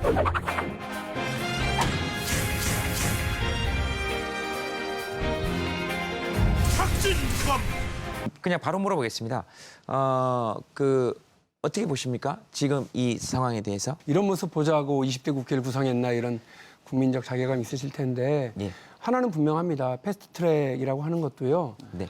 박진감. 그냥 바로 물어보겠습니다. 어떻게 보십니까? 지금 이 상황에 대해서? 이런 모습 보자고 20대 국회를 구성했나 이런 국민적 자괴감 있으실 텐데 예. 하나는 분명합니다. 패스트트랙이라고 하는 것도요. 네.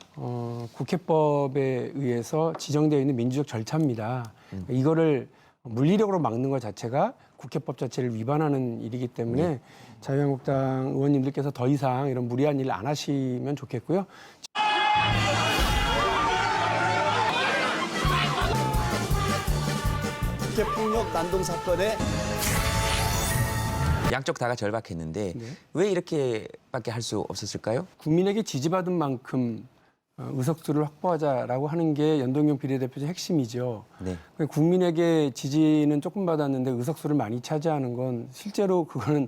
국회법에 의해서 지정되어 있는 민주적 절차입니다. 이거를 물리력으로 막는 것 자체가 국회법 자체를 위반하는 일이기 때문에 자유한국당 의원님들께서 더 이상 이런 무리한 일 안 하시면 좋겠고요. 국회폭력 난동 사건에 양쪽 다가 절박했는데 네. 왜 이렇게밖에 할 수 없었을까요? 국민에게 지지받은 만큼 의석수를 확보하자라고 하는 게 연동형 비례대표의 핵심이죠. 네. 국민에게 지지는 조금 받았는데 의석수를 많이 차지하는 건 실제로 그거는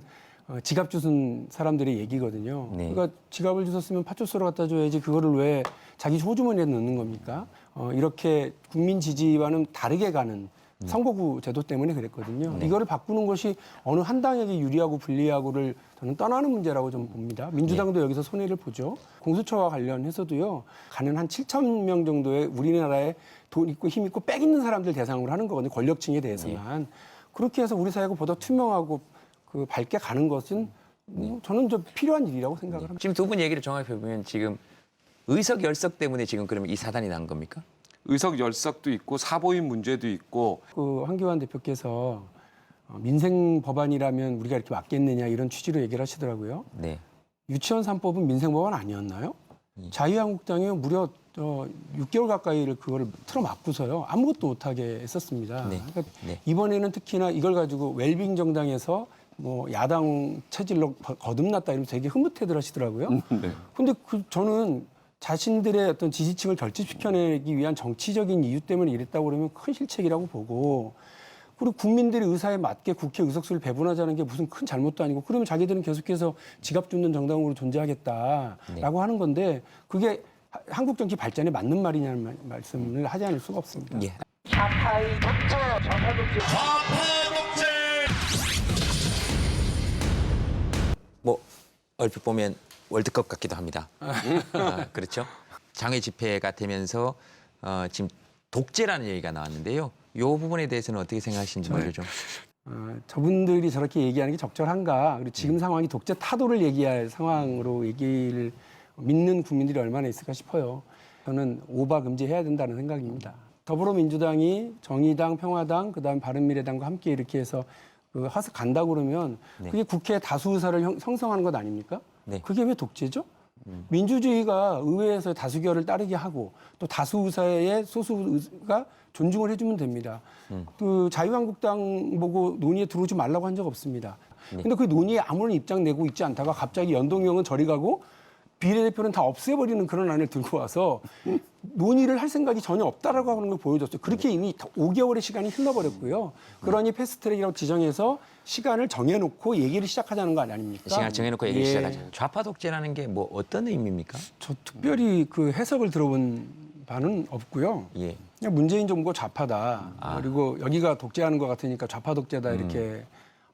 지갑 주순 사람들의 얘기거든요. 네. 그러니까 지갑을 주셨으면 파출소로 갖다 줘야지 그거를 왜 자기 호주머니에 넣는 겁니까? 이렇게 국민 지지와는 다르게 가는 선거구 제도 때문에 그랬거든요. 네. 이거를 바꾸는 것이 어느 한 당에게 유리하고 불리하고를 저는 떠나는 문제라고 좀 봅니다. 민주당도 여기서 손해를 보죠. 공수처와 관련해서도요. 가는 한 7천 명 정도의 우리나라에 돈 있고 힘 있고 빽 있는 사람들 대상으로 하는 거거든요. 권력층에 대해서만. 그렇게 해서 우리 사회가 보다 투명하고 밝게 가는 것은 저는 좀 필요한 일이라고 생각을 합니다. 지금 두 분 얘기를 종합해 보면 지금 의석 열석 때문에 지금 그러면 이 사단이 난 겁니까? 의석 열석도 있고 사보임 문제도 있고 황교안 대표께서 민생 법안이라면 우리가 이렇게 맞겠느냐 이런 취지로 얘기를 하시더라고요. 네. 유치원 3법은 민생 법안 아니었나요? 자유한국당이 무려 6개월 가까이를 그거를 틀어막고서요. 아무것도 못하게 했었습니다. 네. 그러니까 네. 이번에는 특히나 이걸 가지고 웰빙 정당에서 야당 체질로 거듭났다 이러면서 되게 흐뭇해들 하시더라고요. 네. 근데 저는 자신들의 어떤 지지층을 결집시켜내기 위한 정치적인 이유 때문에 이랬다고 그러면 큰 실책이라고 보고, 그리고 국민들의 의사에 맞게 국회 의석수를 배분하자는 게 무슨 큰 잘못도 아니고, 그러면 자기들은 계속해서 지갑 줍는 정당으로 존재하겠다라고 하는 건데, 그게 한국 정치 발전에 맞는 말이냐는 말씀을 하지 않을 수가 없습니다. 예. 좌파의 독재. 좌파 독재. 뭐 얼핏 보면 월드컵 같기도 합니다. 그렇죠? 장외 집회가 되면서 지금 독재라는 얘기가 나왔는데요. 이 부분에 대해서는 어떻게 생각하시는지 먼저 좀. 저분들이 저렇게 얘기하는 게 적절한가? 그리고 지금 상황이 독재 타도를 얘기할 상황으로 얘기를 믿는 국민들이 얼마나 있을까 싶어요. 저는 오바 금지해야 된다는 생각입니다. 더불어민주당이 정의당, 평화당, 그다음 바른미래당과 함께 이렇게 해서 하서 간다고 그러면 그게 국회 다수 의사를 형성하는 것 아닙니까? 네. 그게 왜 독재죠? 민주주의가 의회에서 다수결을 따르게 하고 또 다수 의사의 소수 의사가 존중을 해주면 됩니다. 그 자유한국당 보고 논의에 들어오지 말라고 한 적 없습니다. 근데 그 논의에 아무런 입장 내고 있지 않다가 갑자기 연동형은 저리 가고 비례대표는 다 없애버리는 그런 안을 들고 와서 논의를 할 생각이 전혀 없다라고 하는 걸 보여줬어요. 그렇게 이미 5개월의 시간이 흘러버렸고요. 그러니 패스트트랙이라고 지정해서 시간을 정해놓고 얘기를 시작하자는 거 아닙니까? 시간 정해놓고 얘기를 예. 시작하죠. 좌파 독재라는 게 뭐 어떤 의미입니까? 저 특별히 그 해석을 들어본 바는 없고요. 예. 그냥 문재인 정부가 좌파다. 그리고 여기가 독재하는 것 같으니까 좌파 독재다 이렇게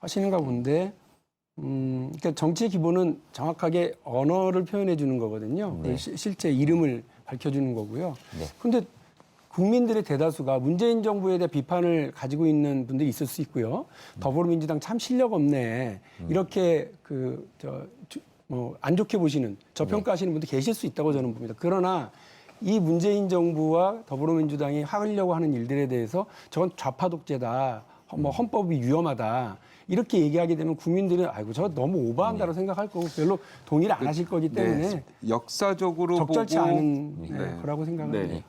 하시는가 본데, 그러니까 정치의 기본은 정확하게 언어를 표현해 주는 거거든요. 네. 실제 이름을 밝혀주는 거고요. 네. 그런데 국민들의 대다수가 문재인 정부에 대한 비판을 가지고 있는 분들이 있을 수 있고요. 더불어민주당 참 실력 없네. 이렇게 안 좋게 보시는, 저평가하시는 분들 계실 수 있다고 저는 봅니다. 그러나 이 문재인 정부와 더불어민주당이 하려고 하는 일들에 대해서 저건 좌파 독재다, 헌법이 위험하다 이렇게 얘기하게 되면 국민들은 아이고 저 너무 오버한다고 생각할 거고 별로 동의를 안 하실 거기 때문에 역사적으로 적절치 보고 않은 거라고 생각을 네. 합니다.